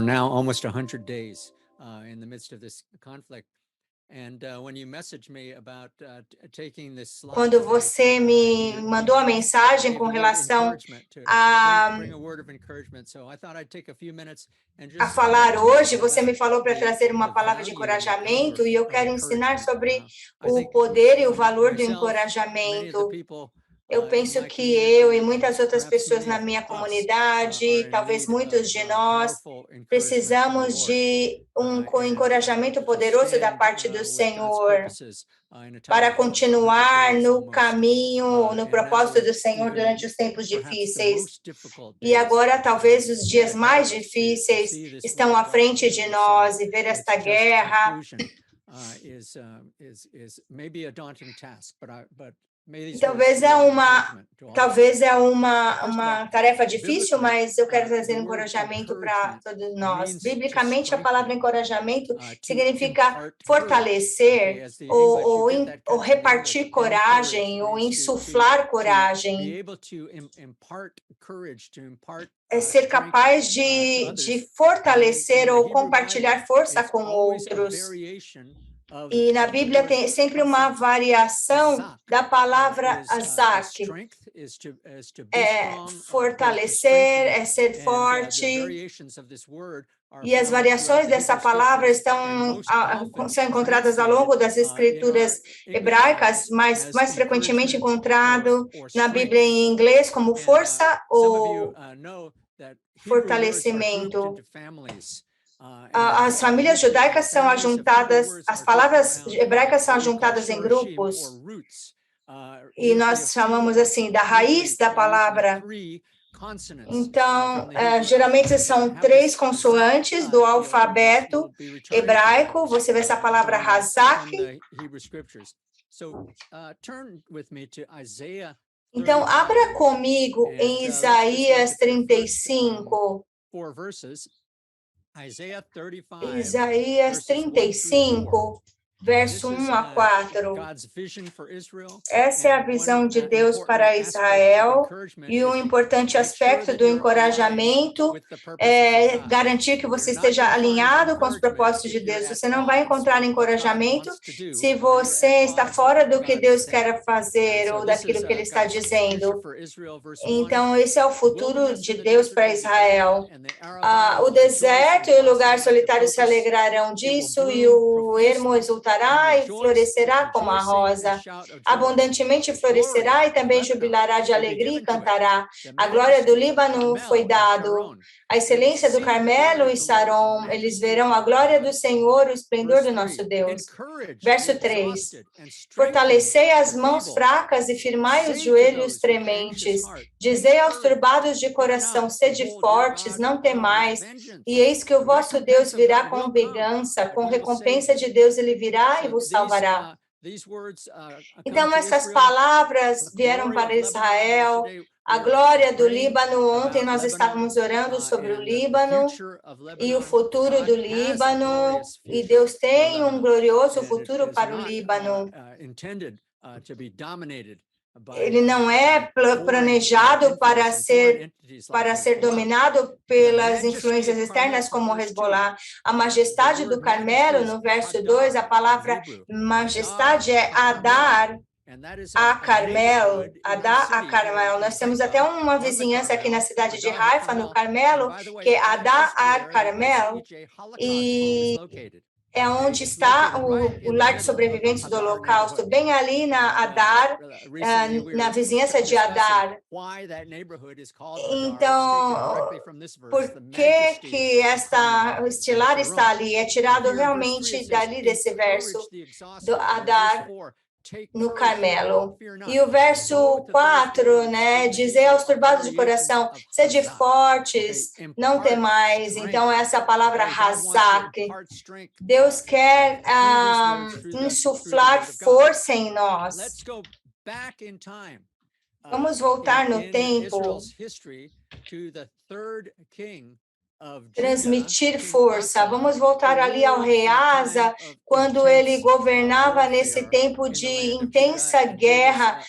now almost 100 days in the midst of this conflict. And when you messaged me about taking this slot Quando today, você me mandou a mensagem com relação a falar hoje, você me falou para trazer uma palavra de encorajamento, e eu quero ensinar sobre o poder e o valor do encorajamento. Eu penso que eu e muitas outras pessoas na minha comunidade, talvez muitos de nós, precisamos de um encorajamento poderoso da parte do Senhor para continuar no caminho, no propósito do Senhor durante os tempos difíceis. E agora, talvez, os dias mais difíceis estão à frente de nós, e ver esta guerra talvez é uma tarefa difícil, mas eu quero trazer encorajamento para todos nós. Biblicamente, a palavra encorajamento significa fortalecer ou repartir coragem, ou insuflar coragem. É ser capaz de fortalecer ou compartilhar força com outros. E na Bíblia tem sempre uma variação da palavra azak. É fortalecer, é ser forte. E as variações dessa palavra são encontradas ao longo das escrituras hebraicas, mais frequentemente encontrado na Bíblia em inglês como força ou fortalecimento. As famílias judaicas são ajuntadas, as palavras hebraicas são ajuntadas em grupos, e nós chamamos assim da raiz da palavra. Então, geralmente são 3 consoantes do alfabeto hebraico. Você vê essa palavra hazak. Então, abra comigo em Isaías 35. Isaías 35, verso 1 a 4. Essa é a visão de Deus para Israel, e um importante aspecto do encorajamento é garantir que você esteja alinhado com os propósitos de Deus. Você não vai encontrar encorajamento se você está fora do que Deus quer fazer ou daquilo que Ele está dizendo. Então, esse é o futuro de Deus para Israel. O deserto e o lugar solitário se alegrarão disso, e o ermo exultará e florescerá como a rosa. Abundantemente florescerá e também jubilará de alegria e cantará. A glória do Líbano foi dado. A excelência do Carmelo e Saron, eles verão a glória do Senhor, o esplendor do nosso Deus. Verso 3. Fortalecei as mãos fracas e firmai os joelhos trementes. Dizei aos turbados de coração, sede fortes, não temais. E eis que o vosso Deus virá com vingança, com recompensa de Deus ele virá e vos salvará. Então, essas palavras vieram para Israel. A glória do Líbano. Ontem nós estávamos orando sobre o Líbano e o futuro do Líbano, e Deus tem um glorioso futuro para o Líbano. Ele não é planejado para ser dominado pelas influências externas como Hezbollah. A majestade do Carmelo, no verso 2, a palavra majestade é Adar a Carmel, Adar a Carmel. Nós temos até uma vizinhança aqui na cidade de Haifa, no Carmelo, que é Adar a Carmel, e é onde está o lar de sobreviventes do Holocausto, bem ali na Adar, na vizinhança de Adar. Então, por que este lar está ali? É tirado realmente dali desse verso, do Adar, no Carmelo. E o verso 4, né, dizer aos turbados de coração, sede fortes, não temais. Então, essa palavra hazak, Deus quer insuflar força em nós. Vamos voltar no tempo transmitir força. Vamos voltar ali ao rei Asa, quando ele governava nesse tempo de intensa guerra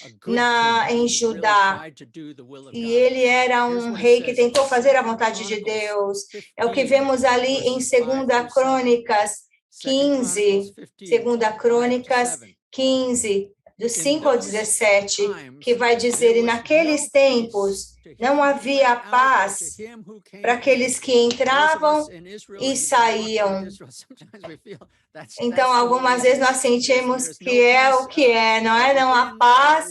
em Judá. E ele era um rei que tentou fazer a vontade de Deus. É o que vemos ali em 2 Crônicas 15, 2 Crônicas 15, do 5 ao 17, que vai dizer: e naqueles tempos não havia paz para aqueles que entravam e saíam. Então, algumas vezes nós sentimos que é o que é, não é? Não há paz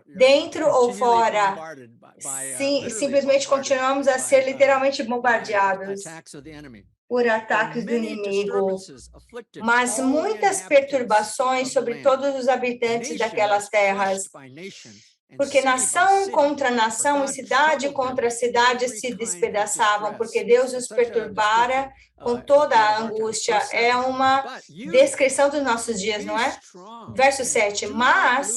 dentro ou fora. Sim, simplesmente continuamos a ser literalmente bombardeados por ataques do inimigo, mas muitas perturbações sobre todos os habitantes daquelas terras, porque nação contra nação e cidade contra cidade se despedaçavam, porque Deus os perturbara com toda a angústia. É uma descrição dos nossos dias, não é? Verso 7, mas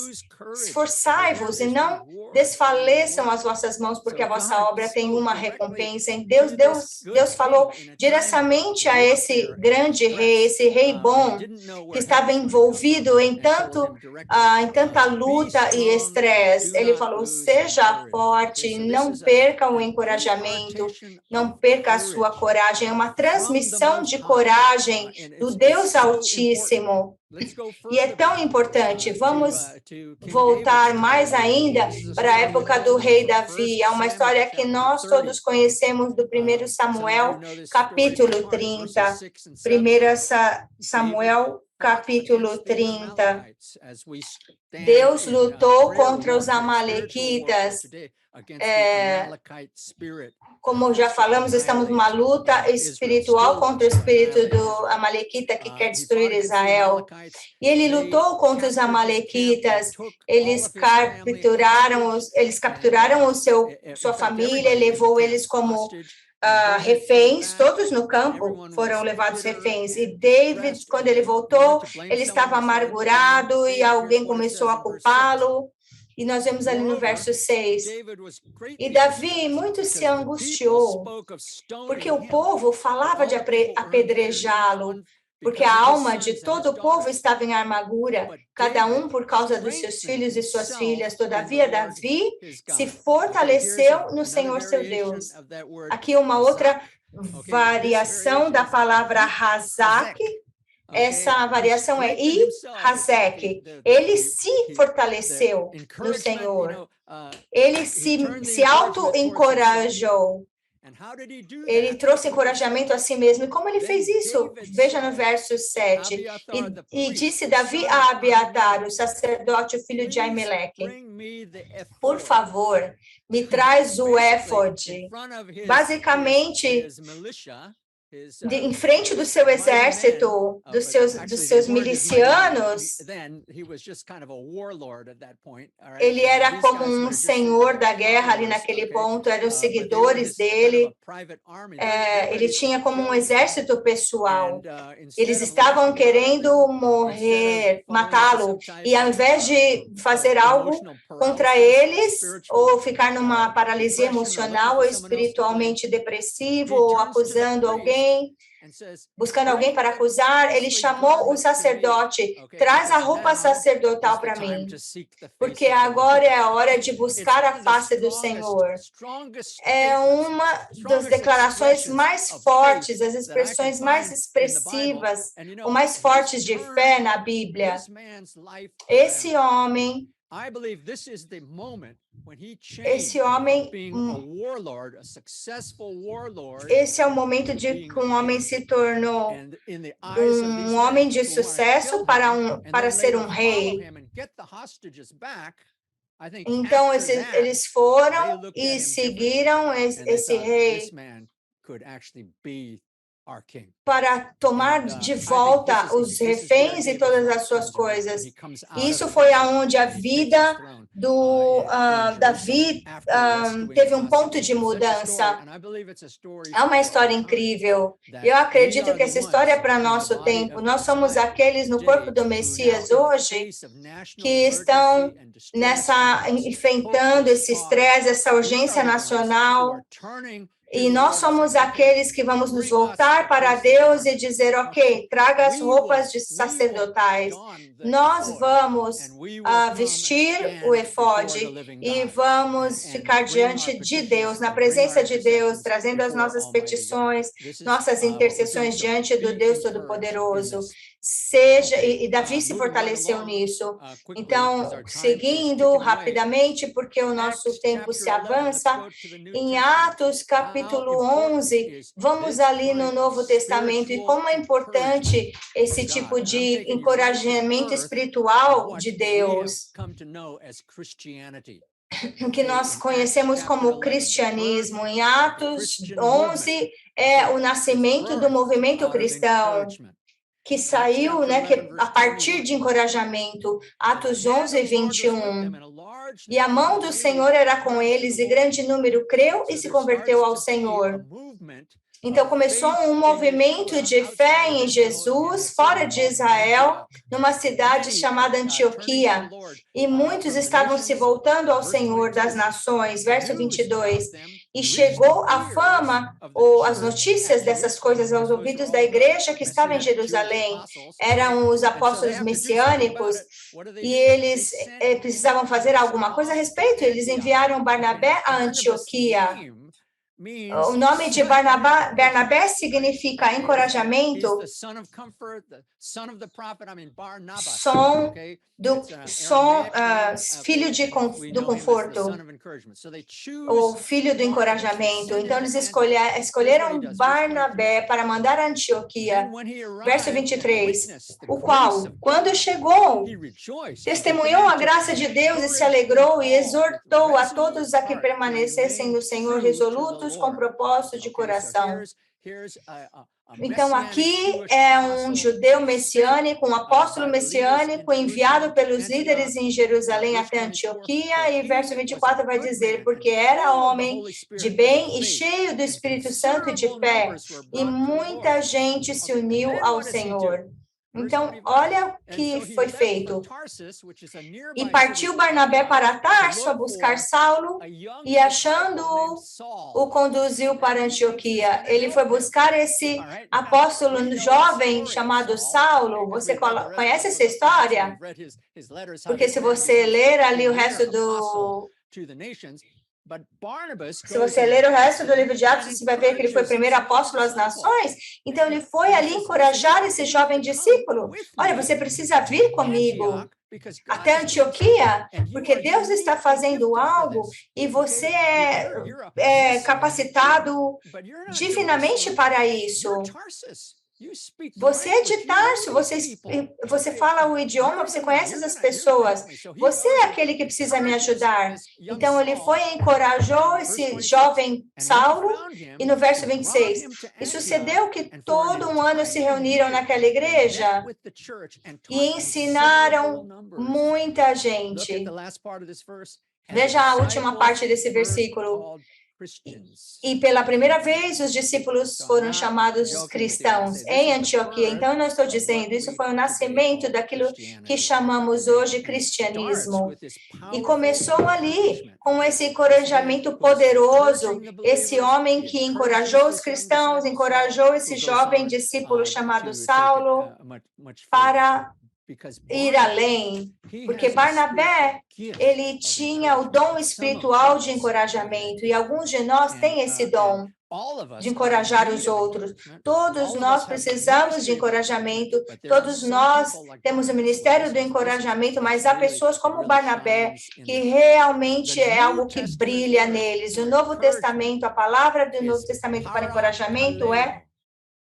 esforçai-vos e não desfaleçam as vossas mãos, porque a vossa obra tem uma recompensa. Em Deus falou diretamente a esse grande rei, esse rei bom, que estava envolvido em tanta luta e estresse. Ele falou: seja forte, não perca o encorajamento, não perca a sua coragem. É uma transmissão de coragem do Deus Altíssimo. E é tão importante. Vamos voltar mais ainda para a época do rei Davi. É uma história que nós todos conhecemos do 1 Samuel, capítulo 30. 1 Samuel, capítulo 30. Deus lutou contra os amalequitas. Como já falamos, estamos numa luta espiritual contra o espírito do amalequita que quer destruir Israel. E ele lutou contra os amalequitas. Eles capturaram sua família, levou eles como reféns, todos no campo foram levados reféns. E David, quando ele voltou, ele estava amargurado e alguém começou a culpá-lo. E nós vemos ali no verso 6. E Davi muito se angustiou, porque o povo falava de apedrejá-lo, porque a alma de todo o povo estava em amargura, cada um por causa dos seus filhos e suas filhas. Todavia, Davi se fortaleceu no Senhor seu Deus. Aqui uma outra variação da palavra razak. Essa variação é Hazek. Ele se fortaleceu no Senhor. Ele se auto-encorajou. Ele trouxe encorajamento a si mesmo. E como ele fez isso? Veja no verso 7. E disse Davi a Abiatar, o sacerdote, o filho de Aimeleque: por favor, me traz o éfode. Basicamente, em frente do seu exército, dos seus milicianos, ele era como um senhor da guerra ali naquele ponto, eram os seguidores dele, ele tinha como um exército pessoal, eles estavam querendo matá-lo, e ao invés de fazer algo contra eles, ou ficar numa paralisia emocional, ou espiritualmente depressivo, ou acusando alguém, buscando alguém para acusar, ele chamou o sacerdote: traz a roupa sacerdotal para mim, porque agora é a hora de buscar a face do Senhor. É uma das declarações mais fortes, as expressões mais expressivas, ou mais fortes de fé na Bíblia. Esse homem, esse é o momento de que um homem se tornou um homem de sucesso para ser um rei. Então, eles foram e seguiram esse rei para tomar de volta os reféns e todas as suas coisas. Isso foi aonde a vida do Davi teve um ponto de mudança. É uma história incrível. Eu acredito que essa história é para nosso tempo. Nós somos aqueles no corpo do Messias hoje que estão enfrentando esse estresse, essa urgência nacional, E nós somos aqueles que vamos nos voltar para Deus e dizer, ok, traga as roupas de sacerdotais. Nós vamos vestir o efode e vamos ficar diante de Deus, na presença de Deus, trazendo as nossas petições, nossas intercessões diante do Deus Todo-Poderoso. E Davi se fortaleceu nisso. Então, seguindo rapidamente, porque o nosso tempo se avança, em Atos capítulo 11, vamos ali no Novo Testamento, e como é importante esse tipo de encorajamento espiritual de Deus, que nós conhecemos como cristianismo. Em Atos 11, é o nascimento do movimento cristão, que saiu, que a partir de encorajamento, Atos 11, 21. E a mão do Senhor era com eles, e grande número creu e se converteu ao Senhor. Então, começou um movimento de fé em Jesus, fora de Israel, numa cidade chamada Antioquia. E muitos estavam se voltando ao Senhor das nações. Verso 22. E chegou a fama, ou as notícias dessas coisas aos ouvidos da igreja que estava em Jerusalém. Eram os apóstolos messiânicos, e eles precisavam fazer alguma coisa a respeito. Eles enviaram Barnabé a Antioquia. O nome de Bernabé significa encorajamento, filho do conforto, ou filho do encorajamento. Então, eles escolheram Barnabé para mandar a Antioquia. Verso 23, o qual, quando chegou, testemunhou a graça de Deus e se alegrou e exortou a todos a que permanecessem no Senhor resolutos com propósito de coração. Então, aqui é um judeu messiânico, um apóstolo messiânico, enviado pelos líderes em Jerusalém até Antioquia, e verso 24 vai dizer, porque era homem de bem e cheio do Espírito Santo e de fé, e muita gente se uniu ao Senhor. Então, olha o que foi feito. E partiu Barnabé para Tarso a buscar Saulo, e achando-o, o conduziu para Antioquia. Ele foi buscar esse apóstolo jovem chamado Saulo. Você conhece essa história? Porque se você ler ali o resto do... Se você ler o resto do livro de Atos, você vai ver que ele foi o primeiro apóstolo às nações. Então, ele foi ali encorajar esse jovem discípulo. Olha, você precisa vir comigo até Antioquia, porque Deus está fazendo algo e você é capacitado divinamente para isso. Você é de Tarso, você fala o idioma, você conhece as pessoas. Você é aquele que precisa me ajudar. Então, ele foi e encorajou esse jovem Saulo, e no verso 26, e sucedeu que todo um ano se reuniram naquela igreja e ensinaram muita gente. Veja a última parte desse versículo. E pela primeira vez os discípulos foram chamados cristãos em Antioquia. Então, eu não estou dizendo, isso foi o nascimento daquilo que chamamos hoje cristianismo. E começou ali, com esse encorajamento poderoso, esse homem que encorajou os cristãos, encorajou esse jovem discípulo chamado Saulo para ir além, porque Barnabé, ele tinha o dom espiritual de encorajamento, e alguns de nós têm esse dom de encorajar os outros. Todos nós precisamos de encorajamento, todos nós temos o ministério do encorajamento, mas há pessoas como Barnabé, que realmente é algo que brilha neles. O Novo Testamento, a palavra do Novo Testamento para encorajamento é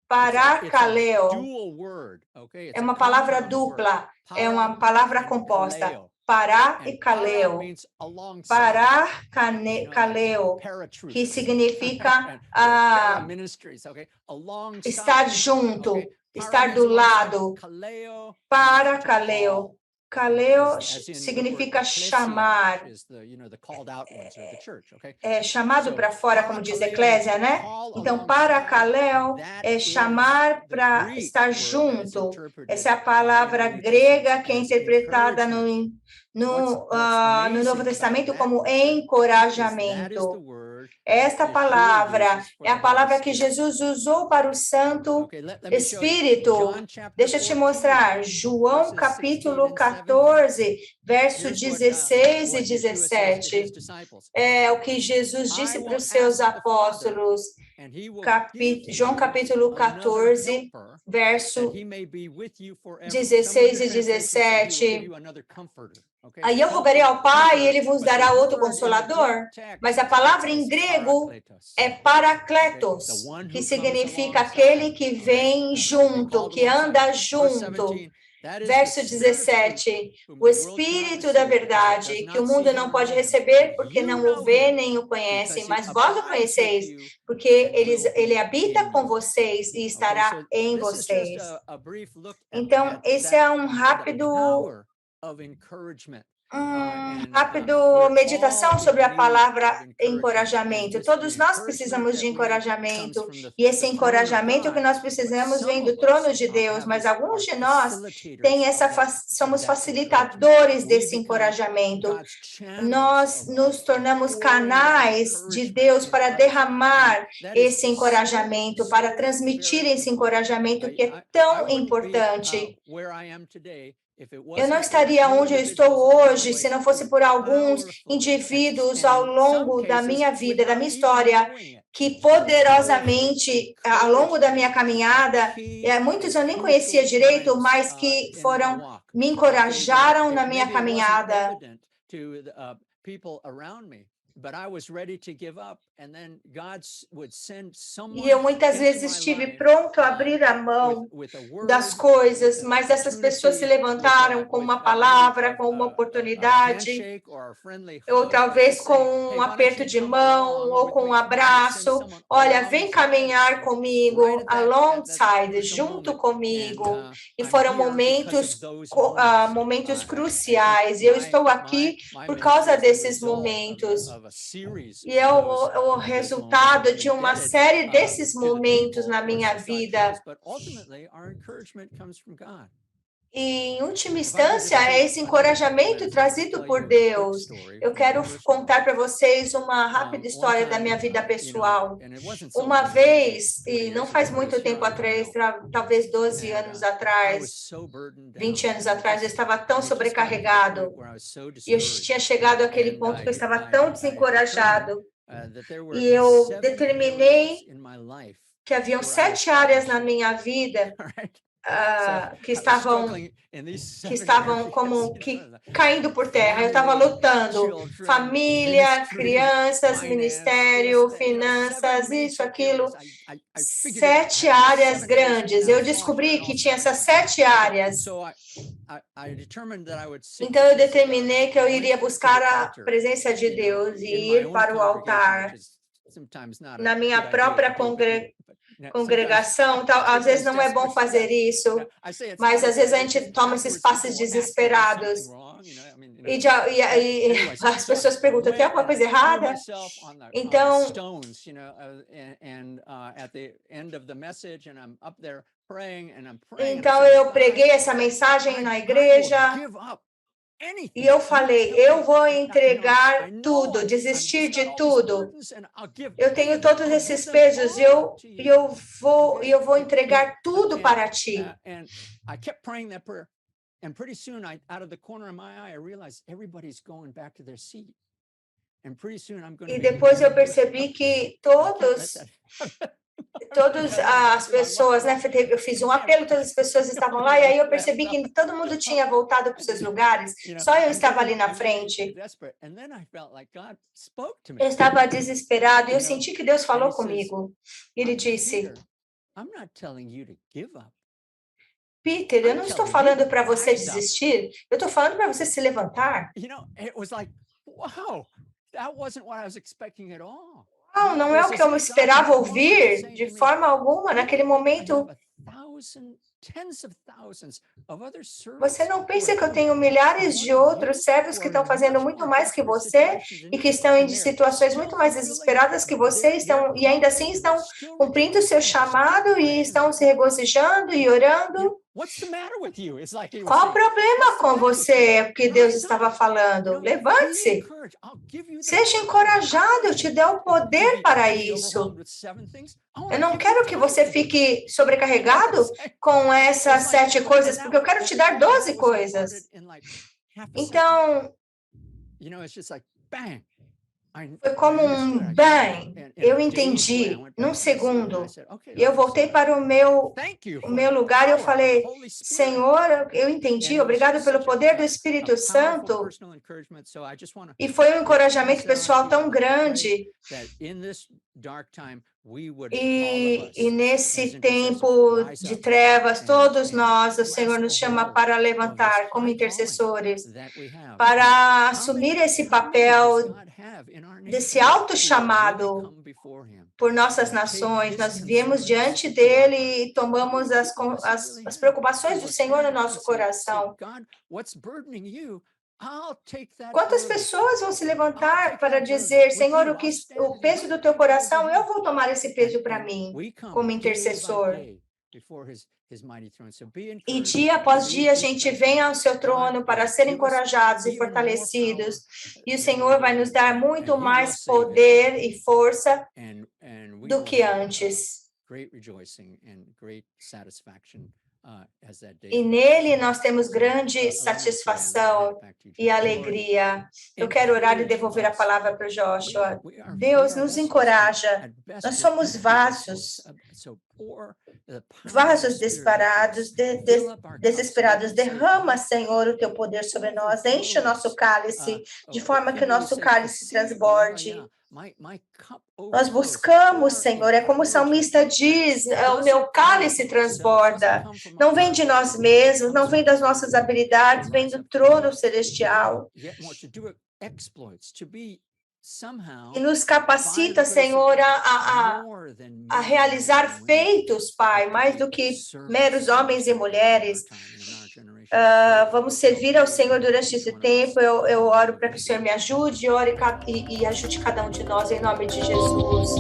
parakaleo. É uma palavra dupla, é uma palavra composta. Pará e kaleo. Pará, kaleo, que significa estar junto, estar do lado. Para kaleo. Kaleo significa chamar, chamado para fora, como diz a Eclésia, né? Então, para kaleo é chamar para estar junto. Essa é a palavra grega que é interpretada no Novo Testamento como encorajamento. Esta palavra é a palavra que Jesus usou para o Santo Espírito. Deixa eu te mostrar. João capítulo 14, verso 16 e 17. É o que Jesus disse para os seus apóstolos. João capítulo 14, verso 16 e 17. Aí eu rogarei ao Pai e Ele vos dará outro Consolador. Mas a palavra em grego é Parakletos, que significa aquele que vem junto, que anda junto. Verso 17, o Espírito da verdade, que o mundo não pode receber porque não o vê nem o conhece, mas vós o conheceis, porque ele habita com vocês e estará em vocês. Então, esse é um rápido meditação sobre a palavra encorajamento. Todos nós precisamos de encorajamento, e esse encorajamento que nós precisamos vem do trono de Deus, mas alguns de nós somos facilitadores desse encorajamento. Nós nos tornamos canais de Deus para derramar esse encorajamento, para transmitir esse encorajamento que é tão importante. Eu não estaria onde eu estou hoje se não fosse por alguns indivíduos ao longo da minha vida, da minha história, que poderosamente, ao longo da minha caminhada, muitos eu nem conhecia direito, mas que me encorajaram na minha caminhada. E eu muitas vezes estive pronto a abrir a mão das coisas, mas essas pessoas se levantaram com uma palavra, com uma oportunidade, ou talvez com um aperto de mão, ou com um abraço. Olha, vem caminhar comigo, alongside, junto comigo. E foram momentos cruciais. E eu estou aqui por causa desses momentos. E é o resultado de uma série desses momentos na minha vida. E, em última instância, é esse encorajamento trazido por Deus. Eu quero contar para vocês uma rápida história da minha vida pessoal. Uma vez, e não faz muito tempo atrás, talvez 12 anos atrás, 20 anos atrás, eu estava tão sobrecarregado. E eu tinha chegado àquele ponto que eu estava tão desencorajado. E eu determinei que haviam 7 áreas na minha vida que estavam como que caindo por terra. Eu estava lutando, família, crianças, ministério, finanças, isso, aquilo, 7 áreas grandes. Eu descobri que tinha essas 7 áreas. Então eu determinei que eu iria buscar a presença de Deus e ir para o altar na minha própria congregação. Às vezes não é bom fazer isso, mas às vezes a gente toma esses passos desesperados. E as pessoas perguntam, tem alguma coisa errada? Então eu preguei essa mensagem na igreja e eu falei, eu vou entregar tudo, desistir de tudo. Eu tenho todos esses pesos e eu vou entregar tudo para ti. And pretty soon, out of the corner of my eye, I realized everybody's going back to their seat. And pretty soon I'm going to. E depois eu percebi que todas as pessoas, né? Eu fiz um apelo, todas as pessoas estavam lá, e aí eu percebi que todo mundo tinha voltado para os seus lugares, só eu estava ali na frente. Eu estava desesperado e eu senti que Deus falou comigo. Ele disse: Peter, eu não estou falando para você desistir, eu estou falando para você se levantar. Não é o que eu esperava ouvir de forma alguma naquele momento. Você não pensa que eu tenho milhares de outros servos que estão fazendo muito mais que você e que estão em situações muito mais desesperadas que você, e ainda assim estão cumprindo o seu chamado e estão se regozijando e orando? Qual o problema com você? O que Deus estava falando? Levante-se. Seja encorajado, eu te dei o poder para isso. Eu não quero que você fique sobrecarregado com essas 7 coisas, porque eu quero te dar 12 coisas. Então, foi como um bang. Eu entendi num segundo. E eu voltei para o meu lugar e eu falei, Senhor, eu entendi, obrigado pelo poder do Espírito Santo. E foi um encorajamento pessoal tão grande. E nesse tempo de trevas, todos nós, o Senhor nos chama para levantar como intercessores, para assumir esse papel desse alto chamado por nossas nações. Nós viemos diante dele e tomamos as preocupações do Senhor no nosso coração. Quantas pessoas vão se levantar para dizer, Senhor, o peso do teu coração, eu vou tomar esse peso para mim, como intercessor. E dia após dia a gente vem ao seu trono para ser encorajados e fortalecidos. E o Senhor vai nos dar muito mais poder e força do que antes. E nele nós temos grande satisfação e alegria. Eu quero orar e devolver a palavra para o Joshua. Deus nos encoraja. Nós somos vasos desesperados. Derrama, Senhor, o teu poder sobre nós. Enche o nosso cálice, de forma que o nosso cálice transborde. Nós buscamos, Senhor, é como o salmista diz, o meu cálice transborda. Não vem de nós mesmos, não vem das nossas habilidades, vem do trono celestial. E nos capacita, Senhor, a realizar feitos, Pai, mais do que meros homens e mulheres. Vamos servir ao Senhor durante esse tempo. Eu oro para que o Senhor me ajude, ore e ajude cada um de nós, em nome de Jesus.